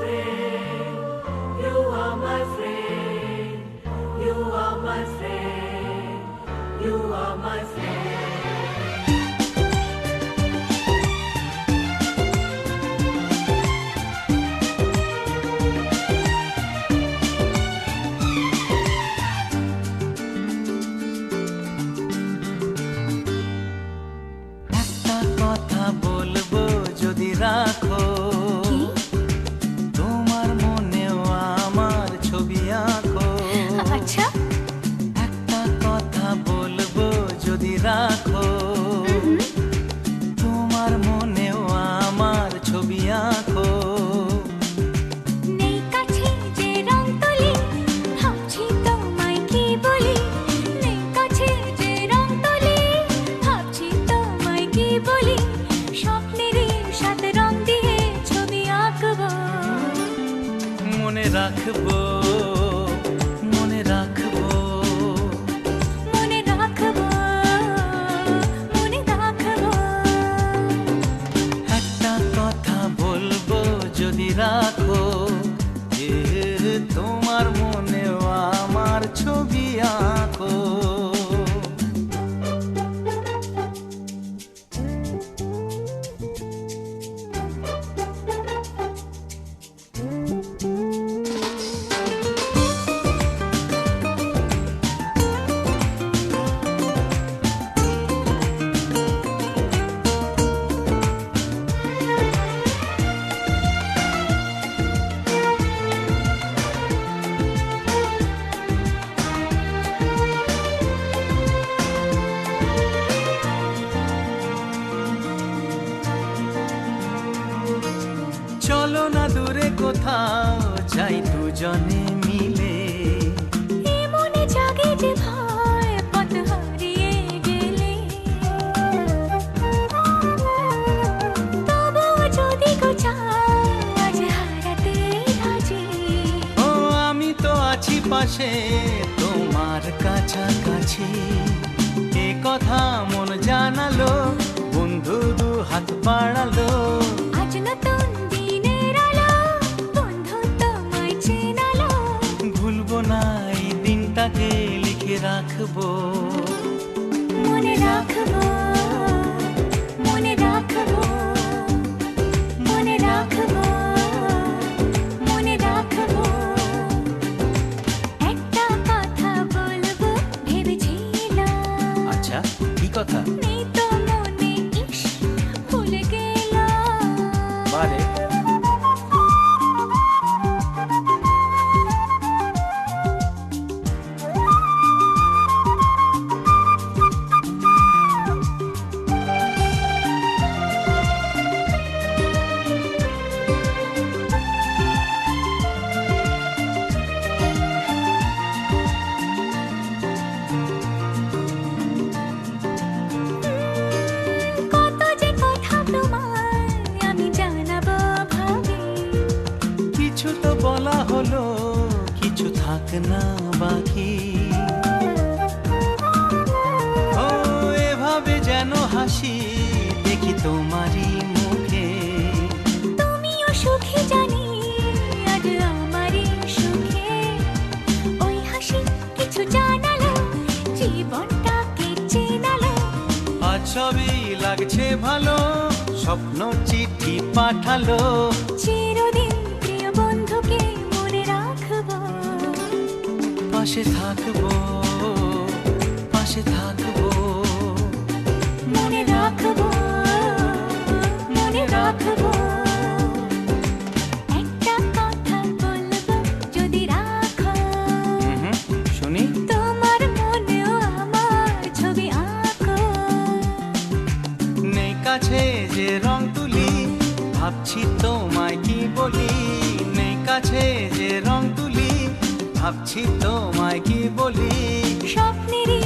friend, you are my friend, you are my friend, you are my friend. রাখো তোমার মনেও আমার ছবি আঁকো। আচ্ছা, একটা কথা বলবো যদি রাখো তোমার মনেও আমার ছবি আঁকো। নেই কাছে যে রং তুলি ভাবছি তোমায় কি বলি, নেই কাছে যে রং তুলি ভাবছি তোমায় কি বলি, স্বপ্নেরই সাথে রং দিয়ে ছবি আঁকবো। মনে রাখবো মনে রাখবো মনে রাখবো মনে রাখবো। একটা কথা বলবো যদি রাখো তোমার মনেও আমার ছবি আঁকো। চলো না দূরে কোথাও যাই দুজনে মিলে, এ মনে জাগে যে ভয় পথ হারিয়ে গেলে, তবুও যদি গো চাও আজ হারাতে রাজি। ও আমি তো আছি পাশে তোমার কাছাকাছি, এ কথা মন জানালো বন্ধু দু হাত বাড়ালো। আজ নতুন দিনের আলো বন্ধু তোমায় চেনালো, ভুলবো না এই দিনটাকে লিখে রাখবো। মনে রাখবো মনে রাখবো মনে রাখবো মনে রাখবো। একটা কথা বলবো ভেবেছিলাম, আচ্ছা কি কথা? নেই তো মনে ইস ভুলে গেলাম। বারে কত যে কথা তোমায় আমি জানাবো ভাবি, কিছু তো বলা হলো কিছু থাক না বাকি। ও এভাবে যেন হাসি দেখি তোমারই মুখে, তুমিও সুখী জানি আজ আমারই সুখে। ওই হাসি কিছু জানালো জীবনটাকে চেনালো, আজ সবই লাগছে ভালো স্বপ্ন চিঠি পাঠালো। চিরদিন প্রিয় বন্ধুকে মনে রাখবো, পাশে থাকবো পাশে থাকবো মনে রাখবো মনে রাখবো। একটা কথা বলবো যদি রাখো শুনি। তোমার মনেও আমার ছবি আঁকো। নেই কাছে যে রং তুলি ভাবছি তোমায় কি বলি, নেই কাছে যে রং তুলি ভাবছি তোমায় কি বলি। স্বপ্নেরই